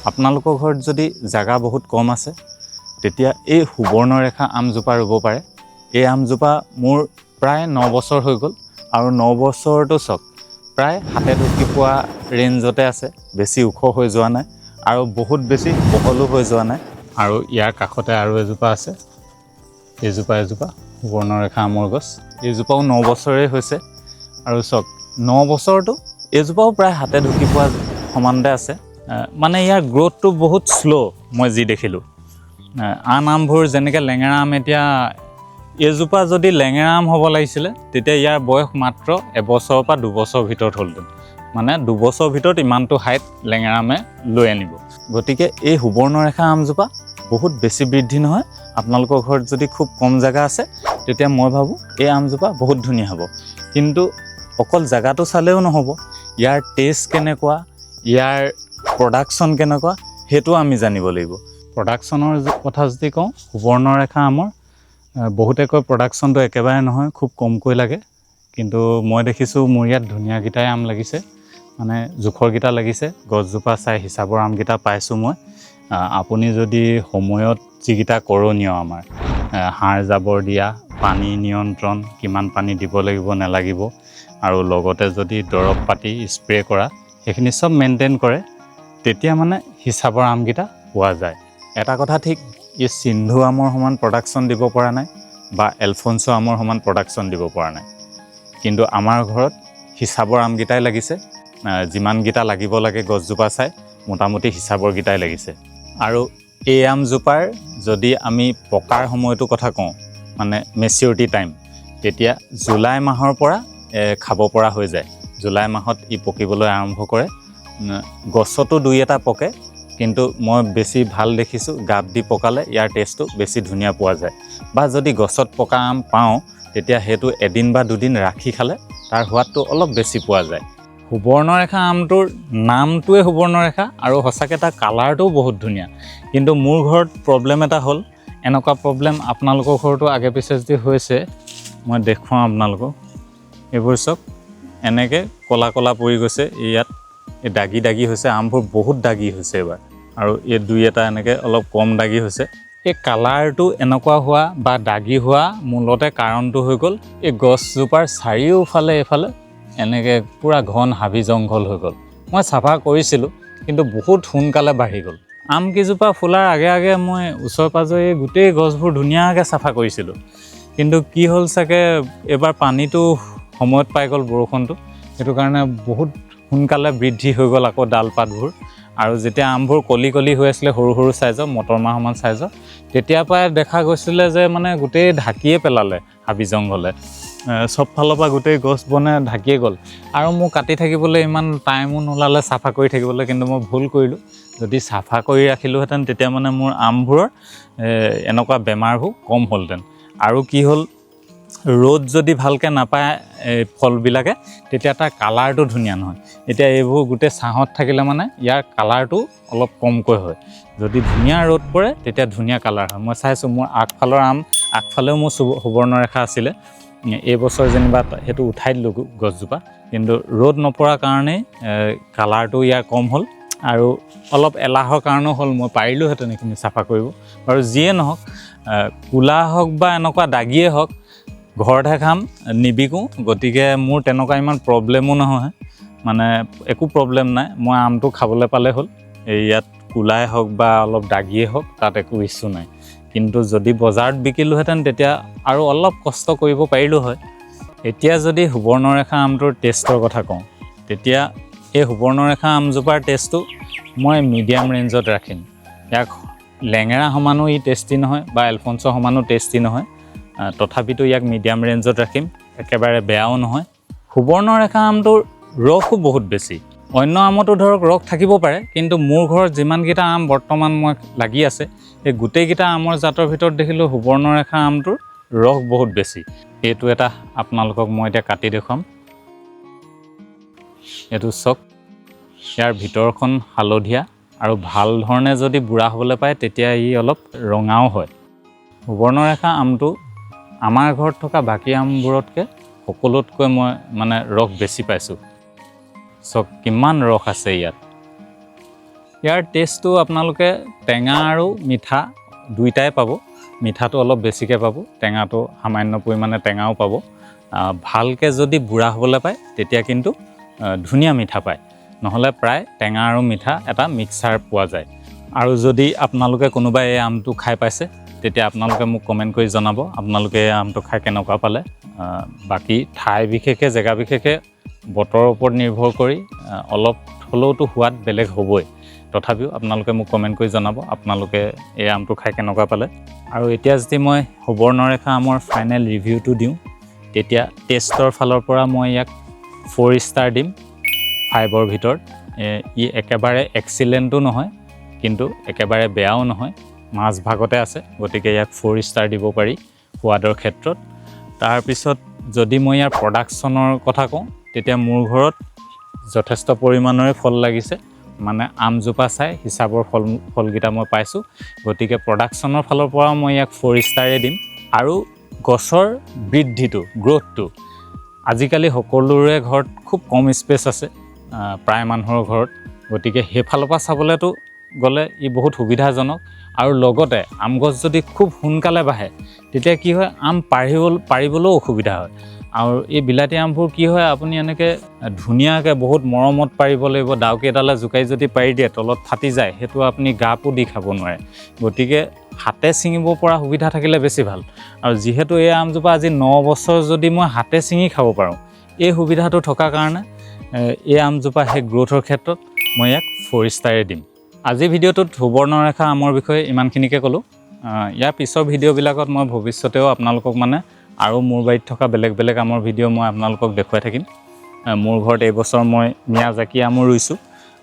আপোনালোকৰ ঘৰত যদি জাগা বহুত কম আছে তেতিয়া এই সুবৰ্ণৰেখা আমজোপা ৰুব পাৰে। এই আমজোপা মোৰ প্ৰায় 9 বছৰ হৈ গ'ল আৰু 9 বছৰটো চক প্ৰায় হাতে ঢুকি পোৱা ৰেঞ্জতে আছে, বেছি ওখ হৈ যোৱা নাই আৰু বহুত বেছি বহলো হৈ যোৱা নাই। আৰু ইয়াৰ কাষতে আৰু এজোপা আছে, এজোপা সুবৰ্ণৰেখা আমৰ গছ। এইজোপাও 9 বছৰেই হৈছে আৰু চক 9 বছৰটো এইজোপাও প্ৰায় হাতে ঢুকি পোৱা সমানতে আছে। মানে ইয়াৰ গ্ৰথটো বহুত শ্ল' মই যি দেখিলোঁ। আন আমবোৰ যেনেকৈ লেঙেৰা আম, এতিয়া এইজোপা যদি লেঙেৰা আম হ'ব লাগিছিলে তেতিয়া ইয়াৰ বয়স মাত্ৰ 1 বছৰৰ পৰা 2 বছৰৰ ভিতৰত হ'লহেঁতেন। মানে 2 বছৰৰ ভিতৰত ইমানটো হাইট লেঙেৰা আমে লৈ আনিব। গতিকে এই সুবৰ্ণৰেখা আমজোপা বহুত বেছি বৃদ্ধি নহয়। আপোনালোকৰ ঘৰত যদি খুব কম জেগা আছে তেতিয়া মই ভাবোঁ এই আমজোপা বহুত ধুনীয়া হ'ব। কিন্তু অকল জেগাটো চালেও নহ'ব, ইয়াৰ টেষ্ট কেনেকুৱা, ইয়াৰ প্ৰডাকশ্যন কেনেকুৱা সেইটো আমি জানিব লাগিব। প্ৰডাকশ্যনৰ কথা যদি কওঁ, সুবৰ্ণৰেখা আমৰ বহুতে কয় প্ৰডাকশ্যনটো একেবাৰে নহয়, খুব কমকৈ লাগে। কিন্তু মই দেখিছোঁ মোৰ ইয়াত ধুনীয়াকেইটাই আম লাগিছে, মানে জোখৰকেইটা লাগিছে। গছজোপা চাই হিচাপৰ আমকেইটা পাইছোঁ মই। আপুনি যদি সময়ত যিকেইটা কৰণীয় আমাৰ সাৰ জাবৰ দিয়া, পানী নিয়ন্ত্ৰণ, কিমান পানী দিব লাগিব নালাগিব, আৰু লগতে যদি দৰৱ পাতি স্প্ৰে কৰা, সেইখিনি চব মেইনটেইন কৰে, তেতিয়া মানে হিচাপৰ আমকেইটা পোৱা যায়। এটা কথা ঠিক, এই সিন্ধু আমৰ সমান প্ৰডাকশ্যন দিব পৰা নাই বা এলফনছ আমৰ সমান প্ৰডাকশ্যন দিব পৰা নাই। কিন্তু আমাৰ ঘৰত হিচাপৰ আমকেইটাই লাগিছে। যিমানকেইটা লাগিব লাগে গছজোপা চাই মোটামুটি হিচাপৰকেইটাই লাগিছে। আৰু এই আমজোপাৰ যদি আমি পকাৰ সময়টোৰ কথা কওঁ, মানে মেচিউৰিটি টাইম, তেতিয়া জুলাই মাহৰ পৰা খাব পৰা হৈ যায়। জুলাই মাহত ই পকিবলৈ আৰম্ভ কৰে। গছতো 2-এটা পকে, কিন্তু মই বেছি ভাল দেখিছোঁ গাপ দি পকালে ইয়াৰ টেষ্টটো বেছি ধুনীয়া পোৱা যায়। বা যদি গছত পকা আম পাওঁ তেতিয়া সেইটো এদিন বা 2 দিন ৰাখি খালে তাৰ সোৱাদটো অলপ বেছি পোৱা যায়। সুবৰ্ণৰেখা আমটোৰ নামটোৱে সুবৰ্ণৰেখা আৰু সঁচাকৈ তাৰ কালাৰটোও বহুত ধুনীয়া। কিন্তু মোৰ ঘৰত প্ৰব্লেম এটা হ'ল, এনেকুৱা প্ৰব্লেম আপোনালোকৰ ঘৰতো আগে পিছে যদি হৈছে মই দেখুৱাওঁ আপোনালোকক। এইবোৰ চব এনেকৈ ক'লা ক'লা পৰি গৈছে, ইয়াত এই দাগি দাগি হৈছে, আমবোৰ বহুত দাগি হৈছে এইবাৰ। আৰু এই 2-এটা এনেকৈ অলপ কম দাগি হৈছে। এই কালাৰটো এনেকুৱা হোৱা বা দাগি হোৱা মূলতে কাৰণটো হৈ গ'ল এই গছজোপাৰ চাৰিওফালে এইফালে এনেকৈ পূৰা ঘন হাবি জংঘল হৈ গ'ল। মই চাফা কৰিছিলোঁ কিন্তু বহুত সোনকালে বাঢ়ি গ'ল। আমকেইজোপা ফুলাৰ আগে আগে মই ওচৰে পাঁজৰে গোটেই গছবোৰ ধুনীয়াকৈ চাফা কৰিছিলোঁ। কিন্তু কি হ'ল চাগে এইবাৰ পানীটো সময়ত পাই গ'ল, বৰষুণটো, সেইটো কাৰণে বহুত সোনকালে বৃদ্ধি হৈ গ'ল আকৌ ডাল পাতবোৰ। আৰু যেতিয়া আমবোৰ কলি কলি হৈ আছিলে, সৰু সৰু চাইজৰ, মটৰমাহ সমান চাইজৰ, তেতিয়াৰ পৰাই দেখা গৈছিলে যে মানে গোটেই ঢাকিয়ে পেলালে হাবি জংঘলে। চব ফালৰ পৰা গোটেই গছ বনে ঢাকিয়ে গ'ল। আৰু মোৰ কাটি থাকিবলৈ ইমান টাইমো নোলালে চাফা কৰি থাকিবলৈ, কিন্তু মই ভুল কৰিলোঁ। যদি চাফা কৰি ৰাখিলোহেঁতেন তেতিয়া মানে মোৰ আমবোৰৰ এনেকুৱা বেমাৰবোৰ কম হ'লহেঁতেন। আৰু কি হ'ল, ৰ'দ যদি ভালকৈ নাপায় ফলবিলাকে তেতিয়া তাৰ কালাৰটো ধুনীয়া নহয়। এতিয়া এইবোৰ গোটেই ছাঁত থাকিলে মানে ইয়াৰ কালাৰটো অলপ কমকৈ হয়। যদি ধুনীয়া ৰ'দ পৰে তেতিয়া ধুনীয়া কালাৰ হয়। মই চাইছোঁ মোৰ আগফালৰ আম, আগফালেও মোৰ সুবৰ্ণৰেখা আছিলে, এইবছৰ যেনিবা সেইটো উঠাই দিলোঁ গছজোপা, কিন্তু ৰ'দ নপৰাৰ কাৰণেই কালাৰটো ইয়াৰ কম হ'ল। আৰু অলপ এলাহৰ কাৰণেও হ'ল, মই পাৰিলোঁহেঁতেন এইখিনি চাফা কৰিব। আৰু যিয়ে নহওক, ক'লা হওক বা এনেকুৱা দাগিয়ে হওক, ঘৰতহে খাম, নিবিকোঁ। গতিকে মোৰ তেনেকুৱা ইমান প্ৰব্লেমো নহয়, মানে একো প্ৰব্লেম নাই। মই আমটো খাবলৈ পালে হ'ল। ইয়াত ক'লাই হওক বা অলপ দাগিয়ে হওক, তাত একো ইছ্যু নাই। কিন্তু যদি বজাৰত বিকিলোহেঁতেন তেতিয়া আৰু অলপ কষ্ট কৰিব পাৰিলোঁ হয়। এতিয়া যদি সুবৰ্ণৰেখা আমটোৰ টেষ্টৰ কথা কওঁ, তেতিয়া এই সুবৰ্ণৰেখা আমজোপাৰ টেষ্টটো মই মিডিয়াম ৰেঞ্জত ৰাখিম। ইয়াক লেঙেৰা সমানো ই টেষ্টি নহয় বা এলফনছৰ সমানো টেষ্টি নহয়, তথাপিতো ইয়াক মিডিয়াম ৰেঞ্জত ৰাখিম, একেবাৰে বেয়াও নহয়। সুবৰ্ণৰেখা আমটোৰ ৰসো বহুত বেছি। অন্য আমতো ধৰক ৰস থাকিব পাৰে, কিন্তু মোৰ ঘৰত যিমানকেইটা আম বৰ্তমান মই লাগি আছে, এই গোটেইকেইটা আমৰ জাতৰ ভিতৰত দেখিলোঁ সুবৰ্ণৰেখা আমটোৰ ৰস বহুত বেছি। এইটো এটা আপোনালোকক মই এতিয়া কাটি দেখুৱাম। এইটো চক, ইয়াৰ ভিতৰখন হালধীয়া আৰু ভাল ধৰণে যদি বুঢ়া হ'বলৈ পায় তেতিয়া ই অলপ ৰঙাও হয়। সুবৰ্ণৰেখা আমটো আমাৰ ঘৰত থকা বাকী আমবোৰতকৈ সকলোতকৈ মই মানে ৰস বেছি পাইছোঁ। চক কিমান ৰস আছে ইয়াত। ইয়াৰ টেষ্টটো আপোনালোকে টেঙা আৰু মিঠা দুইটাই পাব। মিঠাটো অলপ বেছিকৈ পাব, টেঙাটো সামান্য পৰিমাণে টেঙাও পাব। ভালকৈ যদি বুঢ়া হ'বলৈ পায় তেতিয়া কিন্তু ধুনীয়া মিঠা পায়, নহ'লে প্ৰায় টেঙা আৰু মিঠা এটা মিক্সাৰ পোৱা যায়। আৰু যদি আপোনালোকে কোনোবাই এই আমটো খাই পাইছে তেতিয়া আপোনালোকে মোক কমেণ্ট কৰি জনাব আপোনালোকে এই আমটো খাই কেনেকুৱা পালে। বাকী ঠাই বিশেষে জেগা বিশেষে বতৰৰ ওপৰত নিৰ্ভৰ কৰি অলপ হ'লেওতো সোৱাদ বেলেগ হ'বই। তথাপিও আপোনালোকে মোক কমেণ্ট কৰি জনাব আপোনালোকে এই আমটো খাই কেনেকুৱা পালে। আৰু এতিয়া যদি মই সুবৰ্ণৰেখা আমৰ ফাইনেল ৰিভিউটো দিওঁ তেতিয়া টেষ্টৰ ফালৰ পৰা মই ইয়াক 4 ষ্টাৰ দিম 5ৰ ভিতৰত। ই একেবাৰে এক্সিলেণ্টো নহয় কিন্তু একেবাৰে বেয়াও নহয়, মাজ ভাগতে আছে, গতিকে ইয়াক 4 ষ্টাৰ দিব পাৰি সোৱাদৰ ক্ষেত্ৰত। তাৰপিছত যদি মই ইয়াৰ প্ৰডাকশ্যনৰ কথা কওঁ তেতিয়া মোৰ ঘৰত যথেষ্ট পৰিমাণৰে ফল লাগিছে, মানে আমজোপা চাই হিচাপৰ ফলকেইটা মই পাইছোঁ, গতিকে প্ৰডাকশ্যনৰ ফালৰ পৰা মই ইয়াক 4 ষ্টাৰে দিম। আৰু গছৰ বৃদ্ধিটো গ্ৰ'থটো আজিকালি সকলোৰে ঘৰত খুব কম স্পেচ আছে, প্ৰায় মানুহৰ ঘৰত, গতিকে সেইফালৰ পৰা চাবলৈতো গ'লে ই বহুত সুবিধাজনক। আৰু লগতে আম গছ যদি খুব সোনকালে বাঢ়ে তেতিয়া কি হয় আম পাৰিবলৈও অসুবিধা হয়। আৰু এই বিলাতী আমবোৰ কি হয় আপুনি এনেকৈ ধুনীয়াকৈ বহুত মৰমত পাৰিব লাগিব, ডাউকেইডালে জোকাৰি যদি পাৰি দিয়ে তলত ফাটি যায়, সেইটো আপুনি গাপো দি খাব নোৱাৰে। গতিকে হাতে ছিঙিব পৰা সুবিধা থাকিলে বেছি ভাল। আৰু যিহেতু এই আমজোপা আজি 9 বছৰ যদি মই হাতে ছিঙি খাব পাৰোঁ, এই সুবিধাটো থকাৰ কাৰণে এই আমজোপা সেই গ্ৰ'থৰ ক্ষেত্ৰত মই ইয়াক 4 ষ্টাৰে দিম। আজি ভিডিঅ'টোত সুবৰ্ণৰেখা আমৰ বিষয়ে ইমানখিনিকে ক'লোঁ। ইয়াৰ পিছৰ ভিডিঅ'বিলাকত মই ভৱিষ্যতেও আপোনালোকক মানে আৰু মোৰ বাৰীত থকা বেলেগ বেলেগ আমৰ ভিডিঅ' মই আপোনালোকক দেখুৱাই থাকিম। মোৰ ঘৰত এইবছৰ মই মিয়াজাকি আমো ৰুইছোঁ,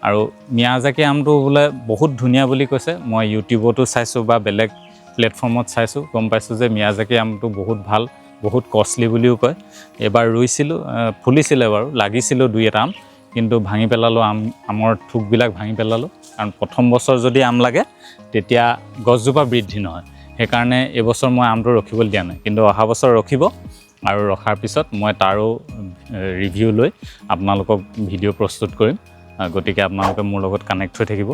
আৰু মিয়াজাকি আমটো বোলে বহুত ধুনীয়া বুলি কৈছে। মই ইউটিউবতো চাইছোঁ বা বেলেগ প্লেটফৰ্মত চাইছোঁ, গম পাইছোঁ যে মিয়াজাকি আমটো বহুত ভাল, বহুত কষ্টলি বুলিও কয়। এবাৰ ৰুইছিলোঁ, ফুলিছিলে বাৰু, লাগিছিলোঁ 2-এটা আম, কিন্তু ভাঙি পেলালোঁ, আমৰ থোকবিলাক ভাঙি পেলালোঁ। কাৰণ প্ৰথম বছৰ যদি আম লাগে তেতিয়া গছজোপা বৃদ্ধি নহয়, সেইকাৰণে এইবছৰ মই আমটো ৰখিবলৈ দিয়া নাই, কিন্তু অহা বছৰ ৰখিব। আৰু ৰখাৰ পিছত মই তাৰো ৰিভিউ লৈ আপোনালোকক ভিডিঅ' প্ৰস্তুত কৰিম। গতিকে আপোনালোকে মোৰ লগত কানেক্ট হৈ থাকিব।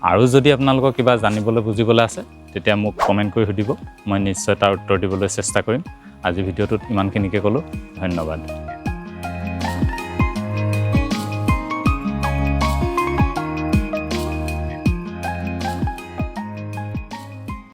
আৰু যদি আপোনালোকৰ কিবা জানিবলৈ বুজিবলৈ আছে তেতিয়া মোক কমেণ্ট কৰি সুধিব, মই নিশ্চয় তাৰ উত্তৰ দিবলৈ চেষ্টা কৰিম। আজি ভিডিঅ'টোত ইমানখিনিকে ক'লোঁ, ধন্যবাদ।